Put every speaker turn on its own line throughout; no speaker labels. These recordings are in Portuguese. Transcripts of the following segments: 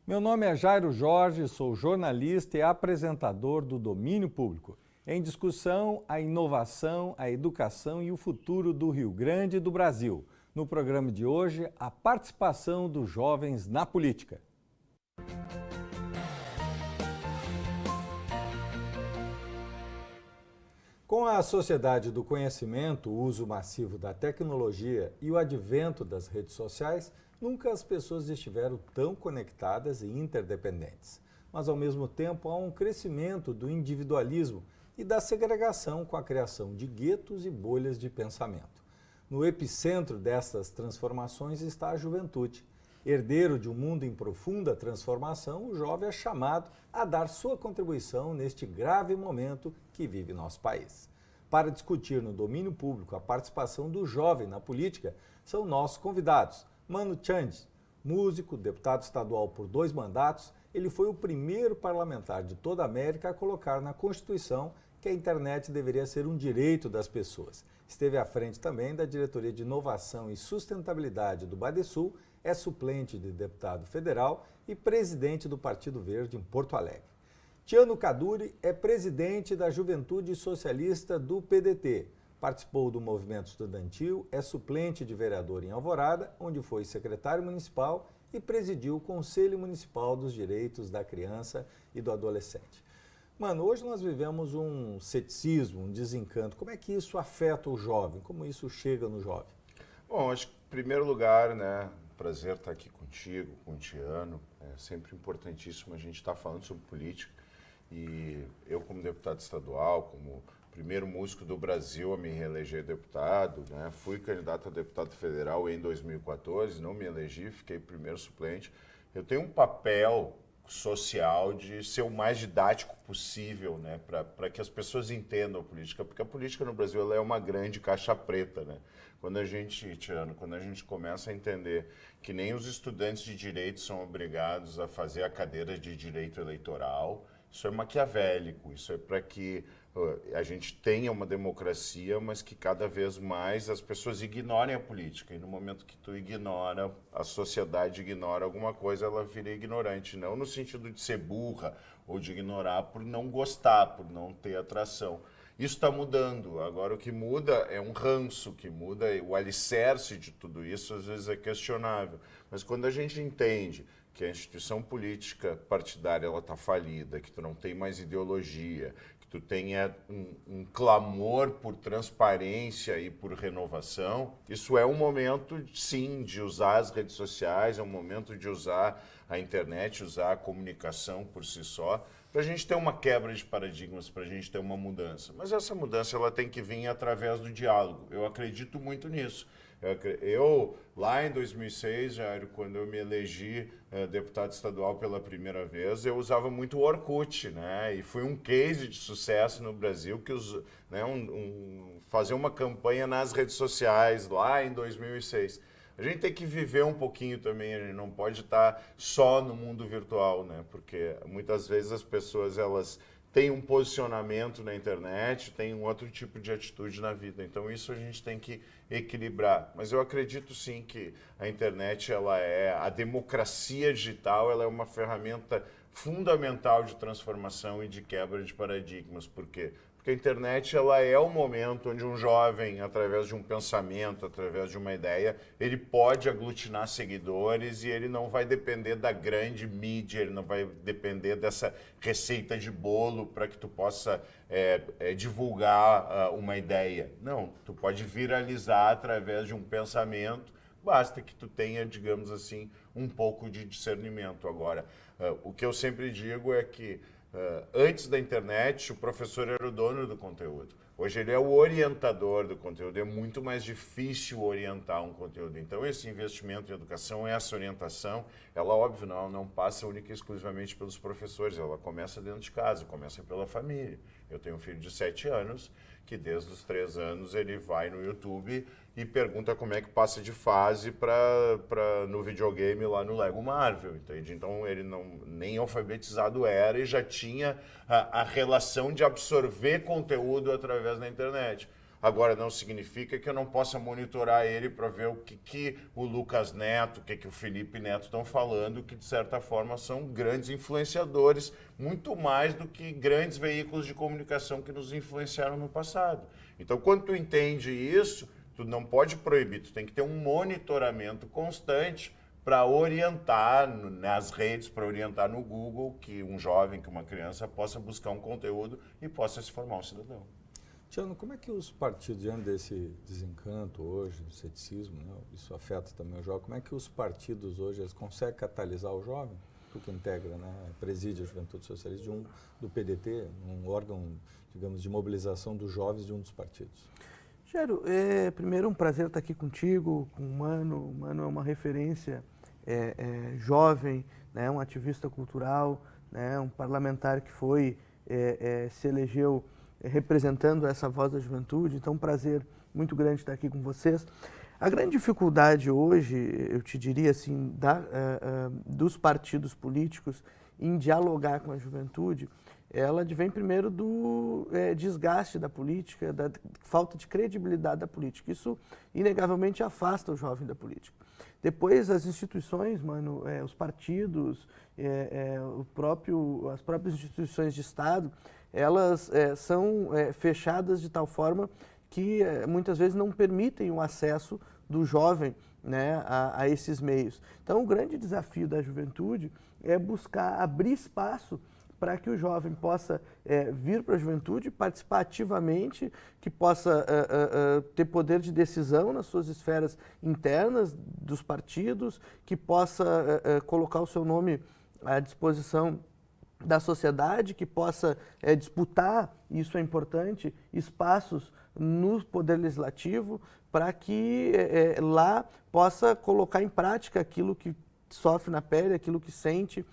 Meu nome é Jairo Jorge, sou jornalista e apresentador do Domínio Público. Em discussão, a inovação, a educação e o futuro do Rio Grande e do Brasil. No programa de hoje, a participação dos jovens na política. Com a sociedade do conhecimento, o uso massivo da tecnologia e o advento das redes sociais, nunca as pessoas estiveram tão conectadas e interdependentes. Mas, ao mesmo tempo, há um crescimento do individualismo e da segregação com a criação de guetos e bolhas de pensamento. No epicentro dessas transformações está a juventude. Herdeiro de um mundo em profunda transformação, o jovem é chamado a dar sua contribuição neste grave momento que vive nosso país. Para discutir no domínio público a participação do jovem na política, são nossos convidados. Mano Chand, músico, deputado estadual por 2 mandatos, ele foi o primeiro parlamentar de toda a América a colocar na Constituição que a internet deveria ser um direito das pessoas. Esteve à frente também da Diretoria de Inovação e Sustentabilidade do Badesul, é suplente de deputado federal e presidente do Partido Verde em Porto Alegre. Tiano Kaduri é presidente da Juventude Socialista do PDT. Participou do movimento estudantil, é suplente de vereador em Alvorada, onde foi secretário municipal e presidiu o Conselho Municipal dos Direitos da Criança e do Adolescente. Mano, hoje nós vivemos um ceticismo, um desencanto. Como é que isso afeta o jovem? Como isso chega no jovem?
Bom, acho que em primeiro lugar, prazer estar aqui contigo, com o Tiano. É sempre importantíssimo a gente estar falando sobre política. E eu, como deputado estadual, como primeiro músico do Brasil a me reeleger deputado, fui candidato a deputado federal em 2014, não me elegi, fiquei primeiro suplente. Eu tenho um papel social de ser o mais didático possível, para que as pessoas entendam a política, porque a política no Brasil ela é uma grande caixa preta, Quando a gente começa a entender que nem os estudantes de direito são obrigados a fazer a cadeira de direito eleitoral, isso é maquiavélico, isso é para que a gente tenha uma democracia, mas que cada vez mais as pessoas ignorem a política. E no momento que tu ignora, a sociedade ignora alguma coisa, ela vira ignorante. Não no sentido de ser burra ou de ignorar por não gostar, por não ter atração. Isso está mudando. Agora, o que muda é um ranço, o que muda o alicerce de tudo isso, às vezes é questionável. Mas quando a gente entende que a instituição política partidária está falida, que tu não tem mais ideologia, que tu tenha um clamor por transparência e por renovação, isso é um momento, sim, de usar as redes sociais, é um momento de usar a internet, usar a comunicação por si só, para a gente ter uma quebra de paradigmas, para a gente ter uma mudança. Mas essa mudança ela tem que vir através do diálogo. Eu acredito muito nisso. Eu lá em 2006, Jairo, quando eu me elegi deputado estadual pela primeira vez, eu usava muito o Orkut, E foi um case de sucesso no Brasil que fazer uma campanha nas redes sociais lá em 2006. A gente tem que viver um pouquinho também, a gente não pode estar só no mundo virtual, Porque muitas vezes as pessoas elas têm um posicionamento na internet, têm um outro tipo de atitude na vida. Então isso a gente tem que equilibrar. Mas eu acredito sim que a internet, a democracia digital, ela é uma ferramenta fundamental de transformação e de quebra de paradigmas. Por quê? Porque a internet ela é o momento onde um jovem, através de um pensamento, através de uma ideia, ele pode aglutinar seguidores e ele não vai depender da grande mídia, ele não vai depender dessa receita de bolo para que tu possa divulgar uma ideia. Não, tu pode viralizar através de um pensamento, basta que tu tenha, digamos assim, um pouco de discernimento. Agora, o que eu sempre digo é que antes da internet, o professor era o dono do conteúdo. Hoje ele é o orientador do conteúdo. É muito mais difícil orientar um conteúdo. Então, esse investimento em educação, essa orientação, ela, óbvio, não passa única e exclusivamente pelos professores. Ela começa dentro de casa, começa pela família. Eu tenho um filho de 7 anos, que desde os 3 anos ele vai no YouTube e pergunta como é que passa de fase no videogame lá no Lego Marvel, entende? Então ele nem alfabetizado era e já tinha a relação de absorver conteúdo através da internet. Agora, não significa que eu não possa monitorar ele para ver o que o Lucas Neto, o que o Felipe Neto estão falando, que de certa forma são grandes influenciadores, muito mais do que grandes veículos de comunicação que nos influenciaram no passado. Então, quando tu entende isso, tu não pode proibir, tu tem que ter um monitoramento constante para orientar nas redes, para orientar no Google, que um jovem, que uma criança possa buscar um conteúdo e possa se formar um cidadão.
Tiano, como é que os partidos, diante desse desencanto hoje, do ceticismo, né, isso afeta também o jovem, como é que os partidos hoje eles conseguem catalisar o jovem? Tu que integra, né, preside a Juventude Socialista do PDT, um órgão, digamos, de mobilização dos jovens de um dos partidos.
Gero, primeiro um prazer estar aqui contigo, com o Mano. O Mano é uma referência jovem, né, um ativista cultural, né, um parlamentar que se elegeu representando essa voz da juventude. Então, um prazer muito grande estar aqui com vocês. A grande dificuldade hoje, eu te diria assim, dos partidos políticos em dialogar com a juventude, ela advém primeiro do desgaste da política, da falta de credibilidade da política. Isso, inegavelmente, afasta o jovem da política. Depois, as instituições, Mano, os partidos, as próprias instituições de Estado, elas são fechadas de tal forma que muitas vezes não permitem o acesso do jovem, né, a esses meios. Então, o grande desafio da juventude é buscar abrir espaço para que o jovem possa vir para a juventude, participar ativamente, que possa ter poder de decisão nas suas esferas internas dos partidos, que possa colocar o seu nome à disposição da sociedade, que possa disputar, isso é importante, espaços no Poder Legislativo, para que lá possa colocar em prática aquilo que sofre na pele, aquilo que sente,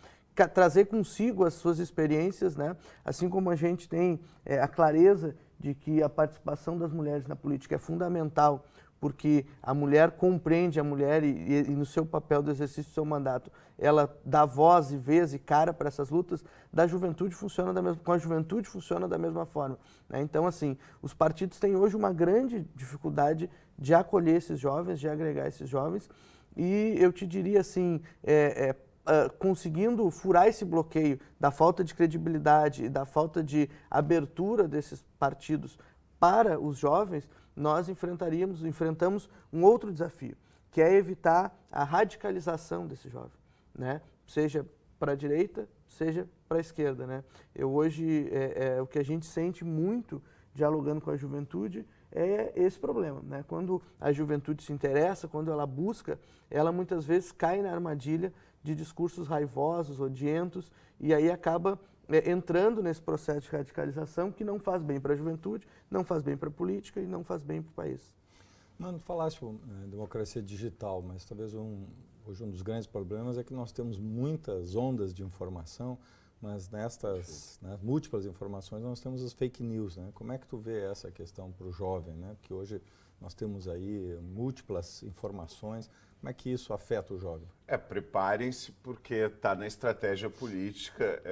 trazer consigo as suas experiências, né? Assim como a gente tem a clareza de que a participação das mulheres na política é fundamental, porque a mulher compreende a mulher e no seu papel do exercício do seu mandato, ela dá voz e vez e cara para essas lutas, com a juventude funciona da mesma forma, né? Então, assim, os partidos têm hoje uma grande dificuldade de acolher esses jovens, de agregar esses jovens, e eu te diria assim, conseguindo furar esse bloqueio da falta de credibilidade e da falta de abertura desses partidos para os jovens, nós enfrentamos um outro desafio, que é evitar a radicalização desse jovem, né? Seja para a direita, seja para a esquerda, né? Hoje, o que a gente sente muito dialogando com a juventude é esse problema, né? Quando a juventude se interessa, quando ela busca, ela muitas vezes cai na armadilha de discursos raivosos, odientos, e aí acaba entrando nesse processo de radicalização que não faz bem para a juventude, não faz bem para a política e não faz bem para o país.
Mano, falaste democracia digital, mas talvez hoje um dos grandes problemas é que nós temos muitas ondas de informação, mas nestas múltiplas informações nós temos as fake news, né? Como é que tu vê essa questão para o jovem, né? Porque hoje nós temos aí múltiplas informações. Como é que isso afeta o jovem?
Preparem-se, porque está na estratégia política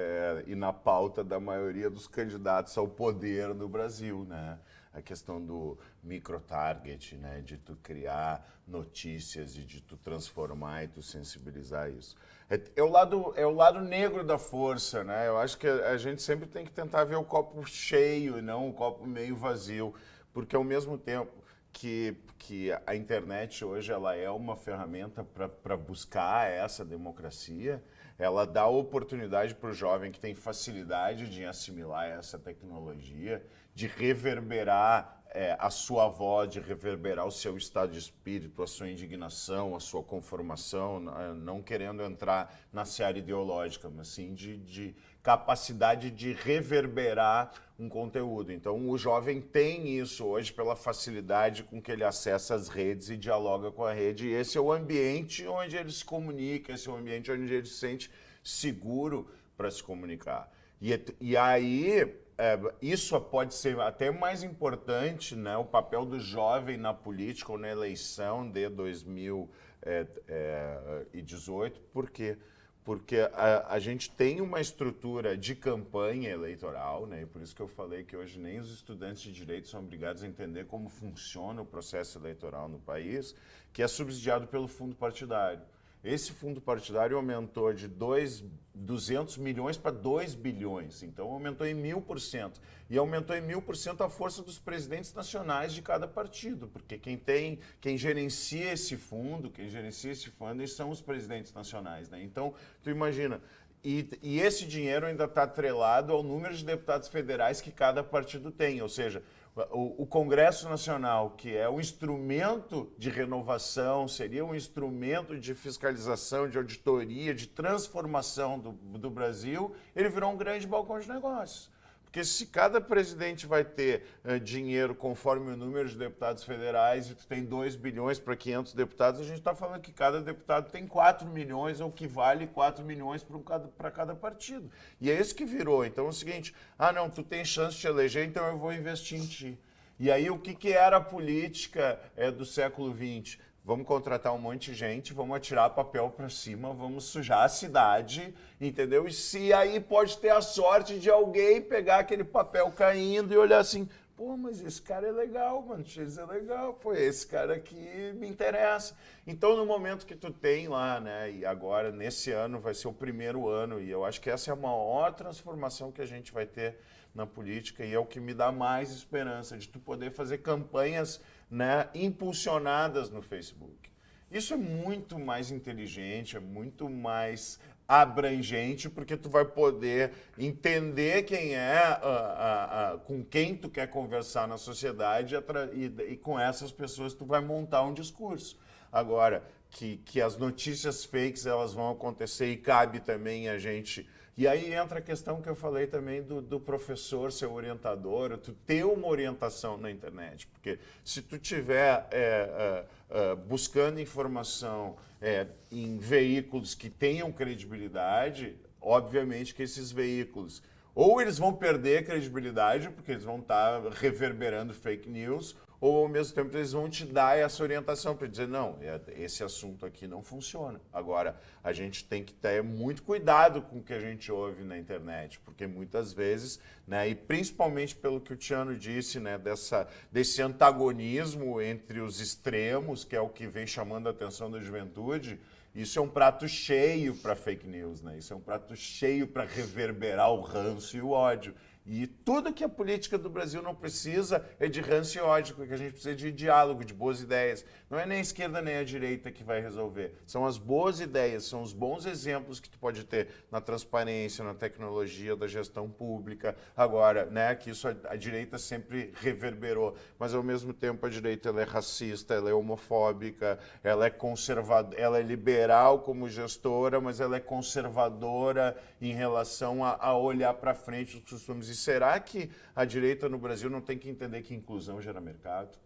e na pauta da maioria dos candidatos ao poder no Brasil, né? A questão do micro-target, né? De tu criar notícias e de tu transformar e tu sensibilizar isso. É o lado negro da força, né? Eu acho que a gente sempre tem que tentar ver o copo cheio e não o copo meio vazio, porque ao mesmo tempo que a internet hoje ela é uma ferramenta para buscar essa democracia, ela dá oportunidade para o jovem que tem facilidade de assimilar essa tecnologia, de reverberar a sua voz, de reverberar o seu estado de espírito, a sua indignação, a sua conformação, não querendo entrar na seara ideológica, mas sim de capacidade de reverberar um conteúdo. Então, o jovem tem isso hoje pela facilidade com que ele acessa as redes e dialoga com a rede. E esse é o ambiente onde ele se comunica, esse é o ambiente onde ele se sente seguro para se comunicar. E aí, isso pode ser até mais importante, né, o papel do jovem na política ou na eleição de 2018. Por quê? porque a gente tem uma estrutura de campanha eleitoral, né? E por isso que eu falei que hoje nem os estudantes de direito são obrigados a entender como funciona o processo eleitoral no país, que é subsidiado pelo fundo partidário. Esse fundo partidário aumentou de 200 milhões para 2 bilhões, então aumentou em 1000%. E aumentou em 1000% a força dos presidentes nacionais de cada partido, porque quem gerencia esse fundo, são os presidentes nacionais, né? Então, tu imagina, e esse dinheiro ainda está atrelado ao número de deputados federais que cada partido tem, ou seja, o Congresso Nacional, que é um instrumento de renovação, seria um instrumento de fiscalização, de auditoria, de transformação do Brasil, ele virou um grande balcão de negócios. Porque se cada presidente vai ter dinheiro conforme o número de deputados federais e tu tem 2 bilhões para 500 deputados, a gente está falando que cada deputado tem 4 milhões, ou que vale 4 milhões para cada partido. E é isso que virou. Então é o seguinte, não, tu tem chance de te eleger, então eu vou investir em ti. E aí o que era a política do século XX? Vamos contratar um monte de gente, vamos atirar papel para cima, vamos sujar a cidade, entendeu? E se aí pode ter a sorte de alguém pegar aquele papel caindo e olhar assim, pô, mas esse cara é legal, mano, X é legal, pô, esse cara aqui me interessa. Então, no momento que tu tem lá, né, e agora, nesse ano, vai ser o primeiro ano, e eu acho que essa é a maior transformação que a gente vai ter na política, e é o que me dá mais esperança, de tu poder fazer campanhas, né, impulsionadas no Facebook. Isso é muito mais inteligente, é muito mais abrangente, porque tu vai poder entender quem com quem tu quer conversar na sociedade e com essas pessoas tu vai montar um discurso. Agora, que as notícias fakes elas vão acontecer e cabe também a gente... E aí entra a questão que eu falei também do professor ser orientador, tu ter uma orientação na internet, porque se tu estiver buscando informação em veículos que tenham credibilidade, obviamente que esses veículos ou eles vão perder credibilidade, porque eles vão estar reverberando fake news, ou ao mesmo tempo eles vão te dar essa orientação para dizer, não, esse assunto aqui não funciona. Agora, a gente tem que ter muito cuidado com o que a gente ouve na internet, porque muitas vezes, né, e principalmente pelo que o Tiano disse, né, desse antagonismo entre os extremos, que é o que vem chamando a atenção da juventude, isso é um prato cheio para fake news, né? Isso é um prato cheio para reverberar o ranço e o ódio. E tudo que a política do Brasil não precisa é de ranço e ódio, porque a gente precisa de diálogo, de boas ideias. Não é nem a esquerda nem a direita que vai resolver. São as boas ideias, são os bons exemplos que tu pode ter na transparência, na tecnologia da gestão pública. Agora, né, que isso a direita sempre reverberou, mas ao mesmo tempo a direita ela é racista, ela é homofóbica, ela é conservadora, ela é liberal como gestora, mas ela é conservadora em relação a olhar para frente os costumes. E será que a direita no Brasil não tem que entender que inclusão gera mercado?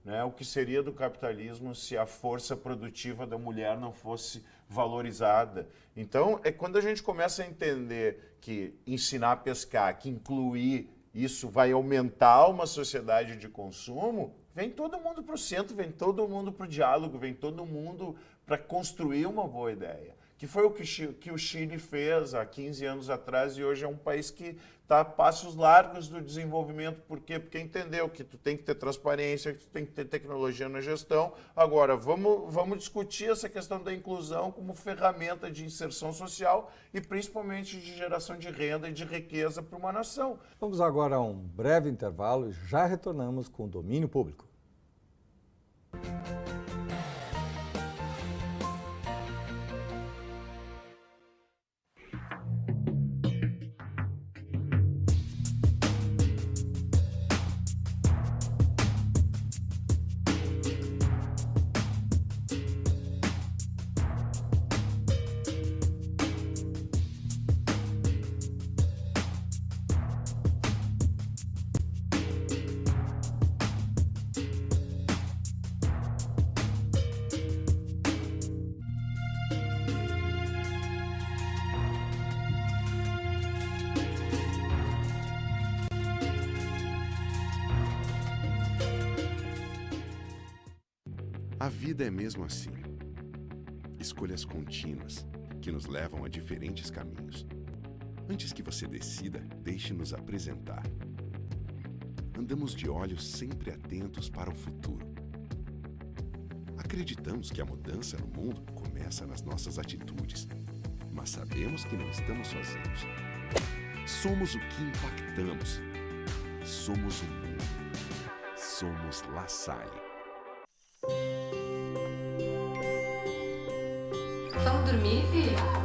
Né? O que seria do capitalismo se a força produtiva da mulher não fosse valorizada? Então, é quando a gente começa a entender que ensinar a pescar, que incluir isso vai aumentar uma sociedade de consumo, vem todo mundo para o centro, vem todo mundo para o diálogo, vem todo mundo para construir uma boa ideia. Que foi o que o Chile fez há 15 anos atrás e hoje é um país que está a passos largos do desenvolvimento. Por quê? Porque entendeu que tu tem que ter transparência, que tu tem que ter tecnologia na gestão. Agora, vamos discutir essa questão da inclusão como ferramenta de inserção social e principalmente de geração de renda e de riqueza para uma nação.
Vamos agora a um breve intervalo e já retornamos com o Domínio Público.
A vida é mesmo assim. Escolhas contínuas, que nos levam a diferentes caminhos. Antes que você decida, deixe-nos apresentar. Andamos de olhos sempre atentos para o futuro. Acreditamos que a mudança no mundo começa nas nossas atitudes, mas sabemos que não estamos sozinhos. Somos o que impactamos. Somos o mundo. Somos La Salle.
Vamos dormir, filha?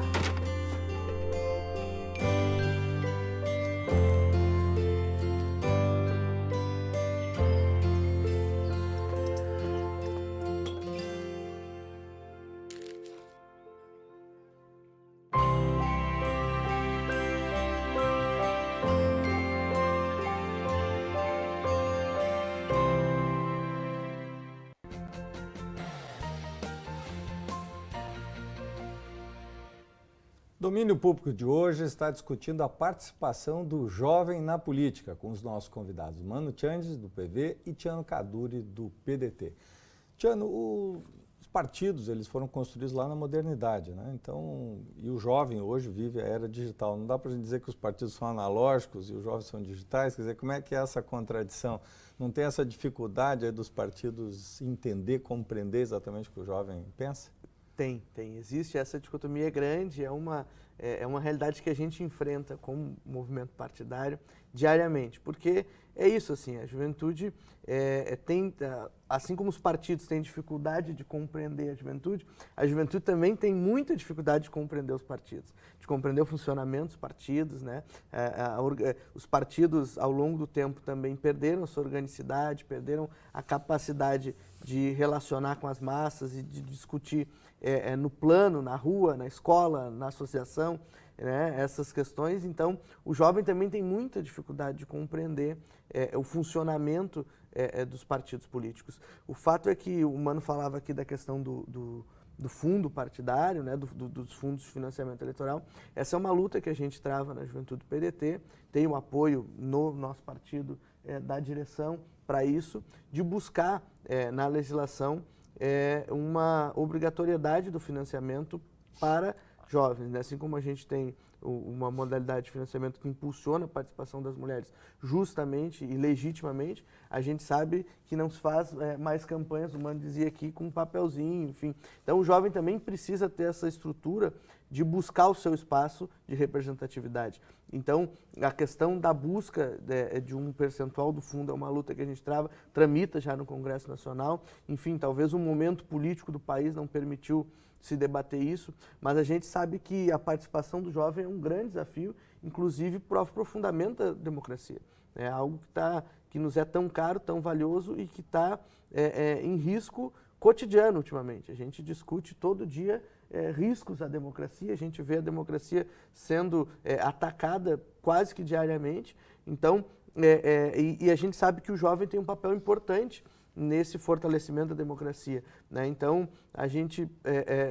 O Domínio Público de hoje está discutindo a participação do jovem na política, com os nossos convidados Mano Tchandes, do PV, e Tiano Kaduri, do PDT. Tiano, os partidos eles foram construídos lá na modernidade, né? Então, e o jovem hoje vive a era digital. Não dá para a gente dizer que os partidos são analógicos e os jovens são digitais. Quer dizer, como é que é essa contradição? Não tem essa dificuldade aí dos partidos entender, compreender exatamente o que o jovem pensa?
Tem. Existe essa dicotomia grande, é uma realidade que a gente enfrenta como movimento partidário diariamente, porque é isso, assim, a juventude tem, assim como os partidos têm dificuldade de compreender a juventude também tem muita dificuldade de compreender os partidos, de compreender o funcionamento dos partidos, né? Os partidos, ao longo do tempo, também perderam a sua organicidade, perderam a capacidade de relacionar com as massas e de discutir no plano, na rua, na escola, na associação, né, essas questões. Então, o jovem também tem muita dificuldade de compreender o funcionamento dos partidos políticos. O fato é que o Mano falava aqui da questão do fundo partidário, né, dos fundos de financiamento eleitoral. Essa é uma luta que a gente trava na Juventude do PDT, tem o apoio no nosso partido da direção para isso, de buscar na legislação uma obrigatoriedade do financiamento para jovens, né? Assim como a gente tem uma modalidade de financiamento que impulsiona a participação das mulheres justamente e legitimamente, a gente sabe que não se faz mais campanhas, o Mano dizia aqui, com um papelzinho, enfim. Então o jovem também precisa ter essa estrutura de buscar o seu espaço de representatividade. Então a questão da busca de um percentual do fundo é uma luta que a gente tramita já no Congresso Nacional. Enfim, talvez o momento político do país não permitiu se debater isso, mas a gente sabe que a participação do jovem é um grande desafio, inclusive para o aprofundamento da democracia. É algo que nos é tão caro, tão valioso e que está em risco cotidiano ultimamente. A gente discute todo dia riscos à democracia, a gente vê a democracia sendo atacada quase que diariamente. Então, e a gente sabe que o jovem tem um papel importante nesse fortalecimento da democracia, né? Então, a gente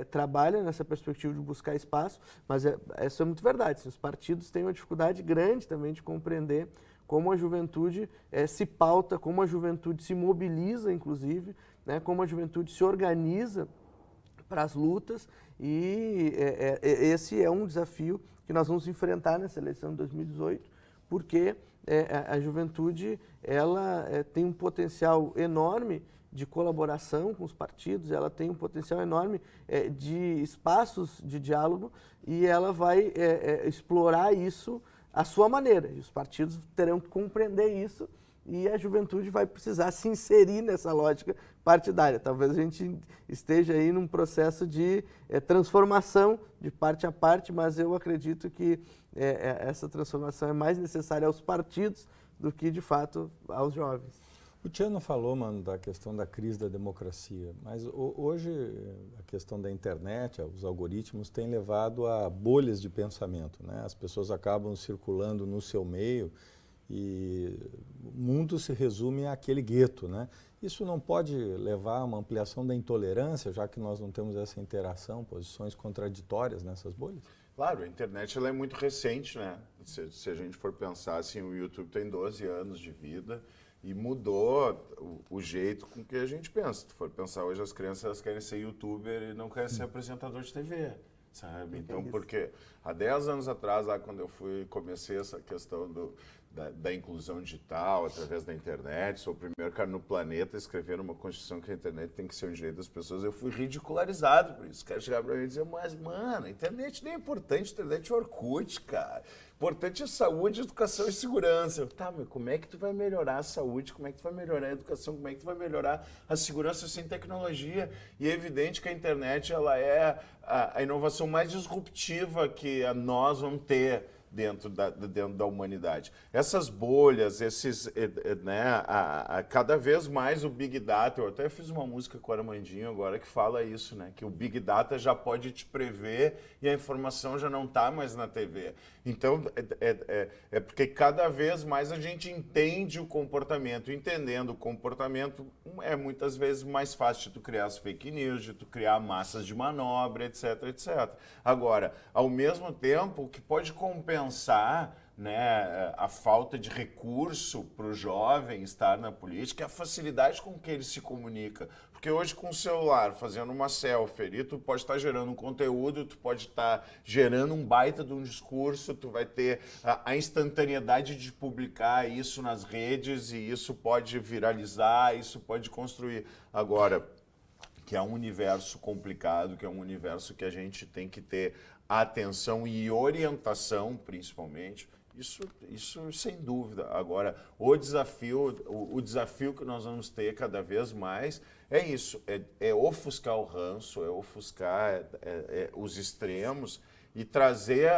trabalha nessa perspectiva de buscar espaço, mas isso é muito verdade. Os partidos têm uma dificuldade grande também de compreender como a juventude se pauta, como a juventude se mobiliza, inclusive, né? Como a juventude se organiza para as lutas, e esse é um desafio que nós vamos enfrentar nessa eleição de 2018, porque a juventude ela tem um potencial enorme de colaboração com os partidos, ela tem um potencial enorme de espaços de diálogo, e ela vai explorar isso à sua maneira. E os partidos terão que compreender isso, e a juventude vai precisar se inserir nessa lógica partidária. Talvez a gente esteja aí num processo de transformação de parte a parte, mas eu acredito que essa transformação é mais necessária aos partidos do que, de fato, aos jovens.
O Tiano falou, Mano, da questão da crise da democracia, mas hoje a questão da internet, os algoritmos têm levado a bolhas de pensamento, né? As pessoas acabam circulando no seu meio e o mundo se resume àquele gueto, né? Isso não pode levar a uma ampliação da intolerância, já que nós não temos essa interação, posições contraditórias nessas bolhas?
Claro, a internet ela é muito recente, né? Se a gente for pensar assim, o YouTube tem 12 anos de vida e mudou o jeito com que a gente pensa. Se for pensar hoje, as crianças elas querem ser youtuber e não querem ser apresentador de TV. sabe? Então, porque há 10 anos atrás, lá quando eu comecei essa questão da inclusão digital através da internet, sou o primeiro cara no planeta a escrever uma Constituição que a internet tem que ser um direito das pessoas, eu fui ridicularizado por isso. Os caras chegavam para mim e diziam, mas, mano, a internet nem é importante, a internet é Orkut, cara. Importante é saúde, educação e segurança. Eu, tá, mas como é que tu vai melhorar a saúde, como é que tu vai melhorar a educação, como é que tu vai melhorar a segurança sem tecnologia? E é evidente que a internet ela é a inovação mais disruptiva que nós vamos ter dentro da humanidade. Essas bolhas, cada vez mais o Big Data, eu até fiz uma música com o Armandinho agora que fala isso, né? Que o Big Data já pode te prever e a informação já não está mais na TV. Então, é porque cada vez mais a gente entende o comportamento. Entendendo o comportamento, é muitas vezes mais fácil de tu criar as fake news, de tu criar massas de manobra, etc, etc. Agora, ao mesmo tempo, o que pode compensar, né, a falta de recurso para o jovem estar na política é a facilidade com que ele se comunica. Porque hoje com o celular, fazendo uma selfie ali, tu pode estar gerando um conteúdo, tu pode estar gerando um baita de um discurso, tu vai ter a instantaneidade de publicar isso nas redes e isso pode viralizar, isso pode construir. Agora, que é um universo complicado, que é um universo que a gente tem que ter atenção e orientação, principalmente, isso sem dúvida. Agora, o desafio que nós vamos ter cada vez mais é isso, é ofuscar o ranço, é ofuscar os extremos e trazer,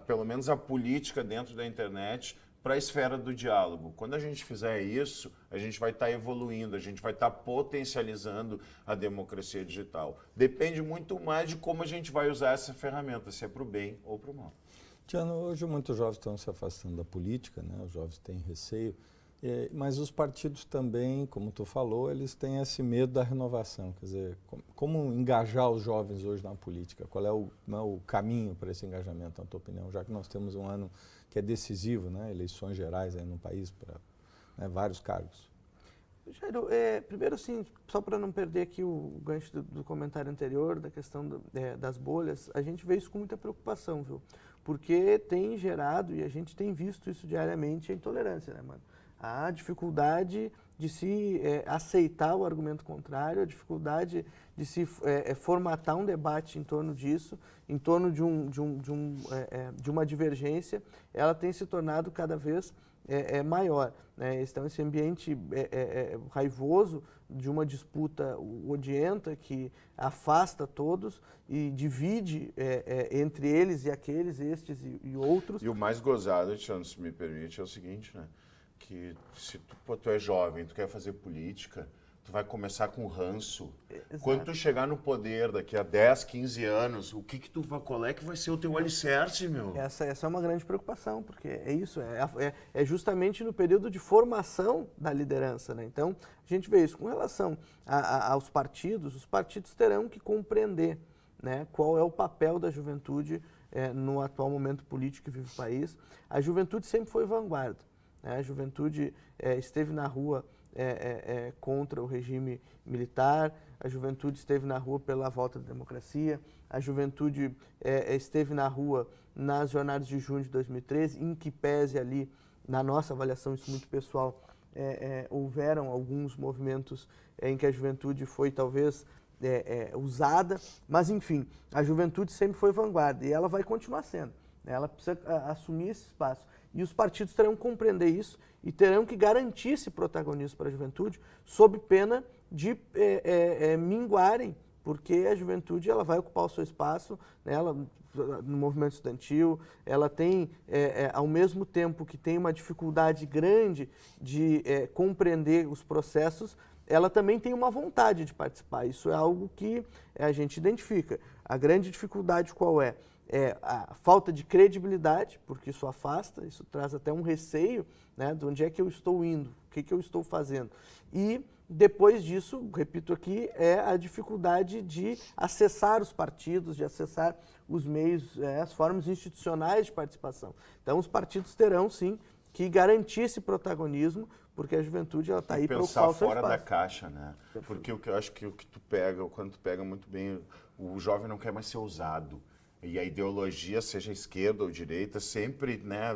pelo menos, a política dentro da internet para a esfera do diálogo. Quando a gente fizer isso, a gente vai estar evoluindo, a gente vai estar potencializando a democracia digital. Depende muito mais de como a gente vai usar essa ferramenta, se é para o bem ou para o mal.
Tiano, hoje muitos jovens estão se afastando da política, né? Os jovens têm receio, mas os partidos também, como tu falou, eles têm esse medo da renovação. Quer dizer, como engajar os jovens hoje na política? Qual é o caminho para esse engajamento, na tua opinião? Já que nós temos um ano que é decisivo, né? Eleições gerais aí no país para, né, vários cargos.
Jairo, primeiro assim, só para não perder aqui o gancho do comentário anterior, da questão das bolhas, a gente vê isso com muita preocupação, viu? Porque tem gerado, e a gente tem visto isso diariamente, a intolerância, né, mano? A dificuldade de se aceitar o argumento contrário, a dificuldade de se formatar um debate em torno disso, em torno de uma divergência, ela tem se tornado cada vez maior, né? Então, esse ambiente raivoso de uma disputa odienta que afasta todos e divide entre eles e aqueles, estes e outros.
E o mais gozado, Tiano, se me permite, é o seguinte, né? Que se tu é jovem, tu quer fazer política, tu vai começar com ranço.
Exato.
Quando tu chegar no poder daqui a 10, 15 anos, qual é que vai ser o teu alicerce, meu?
Essa é uma grande preocupação, porque é isso, é justamente no período de formação da liderança, né? Então, a gente vê isso. Com relação aos partidos, os partidos terão que compreender, né, qual é o papel da juventude no atual momento político que vive o país. A juventude sempre foi vanguarda. A juventude esteve na rua contra o regime militar, a juventude esteve na rua pela volta da democracia, a juventude esteve na rua nas jornadas de junho de 2013, em que pese ali, na nossa avaliação, isso muito pessoal, houveram alguns movimentos em que a juventude foi talvez usada, mas enfim, a juventude sempre foi vanguarda e ela vai continuar sendo, né? Ela precisa assumir esse espaço. E os partidos terão que compreender isso e terão que garantir esse protagonismo para a juventude, sob pena de minguarem, porque a juventude ela vai ocupar o seu espaço, né, no movimento estudantil, ela tem, ao mesmo tempo que tem uma dificuldade grande de compreender os processos, ela também tem uma vontade de participar. Isso é algo que a gente identifica. A grande dificuldade qual é? É a falta de credibilidade, porque isso afasta, isso traz até um receio, né, de onde é que eu estou indo, o que eu estou fazendo. E depois disso, repito aqui, é a dificuldade de acessar os partidos, de acessar os meios, as formas institucionais de participação. Então, os partidos terão, sim, que garantir esse protagonismo, porque a juventude ela está aí para ocupar
pensar
o seu
fora da
espaço.
caixa, né? Porque o que eu acho que o que tu pega, quando tu pega muito bem, o jovem não quer mais ser usado. E a ideologia, seja esquerda ou direita, sempre, né,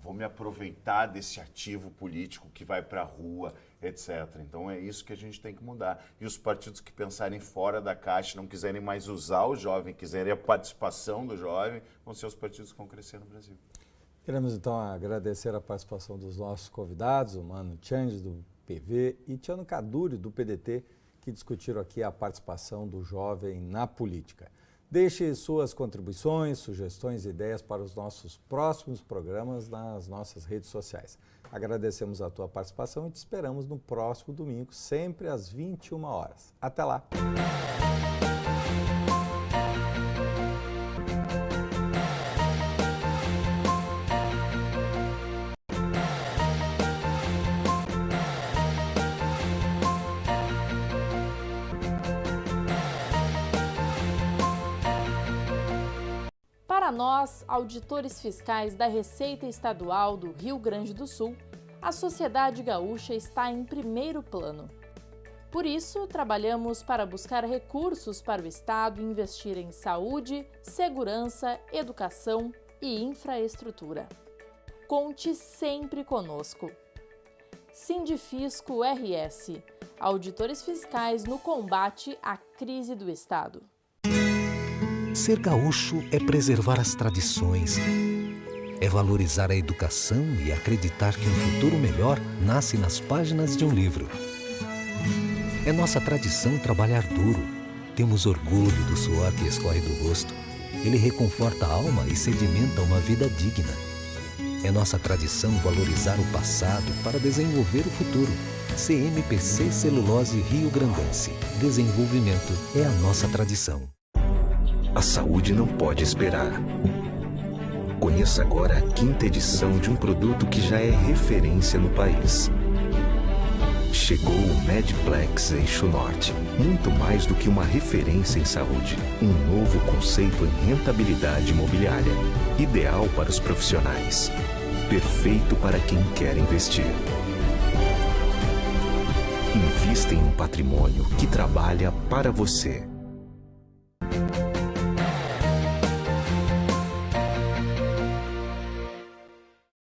vou me aproveitar desse ativo político que vai para a rua, etc. Então é isso que a gente tem que mudar. E os partidos que pensarem fora da caixa, não quiserem mais usar o jovem, quiserem a participação do jovem, vão ser os partidos que vão crescer no Brasil.
Queremos então agradecer a participação dos nossos convidados, o Mano Changes, do PV, e Tiano Caduri, do PDT, que discutiram aqui a participação do jovem na política. Deixe suas contribuições, sugestões e ideias para os nossos próximos programas nas nossas redes sociais. Agradecemos a tua participação e te esperamos no próximo domingo, sempre às 21 horas. Até lá!
Para nós, auditores fiscais da Receita Estadual do Rio Grande do Sul, a sociedade gaúcha está em primeiro plano. Por isso, trabalhamos para buscar recursos para o Estado investir em saúde, segurança, educação e infraestrutura. Conte sempre conosco. Sindifisco RS, auditores fiscais no combate à crise do Estado.
Ser gaúcho é preservar as tradições, é valorizar a educação e acreditar que um futuro melhor nasce nas páginas de um livro. É nossa tradição trabalhar duro. Temos orgulho do suor que escorre do rosto. Ele reconforta a alma e sedimenta uma vida digna. É nossa tradição valorizar o passado para desenvolver o futuro. CMPC Celulose Rio Grandense. Desenvolvimento é a nossa tradição.
A saúde não pode esperar. Conheça agora a 5ª edição de um produto que já é referência no país. Chegou o Medplex Eixo Norte. Muito mais do que uma referência em saúde. Um novo conceito em rentabilidade imobiliária. Ideal para os profissionais. Perfeito para quem quer investir. Invista em um patrimônio que trabalha para você.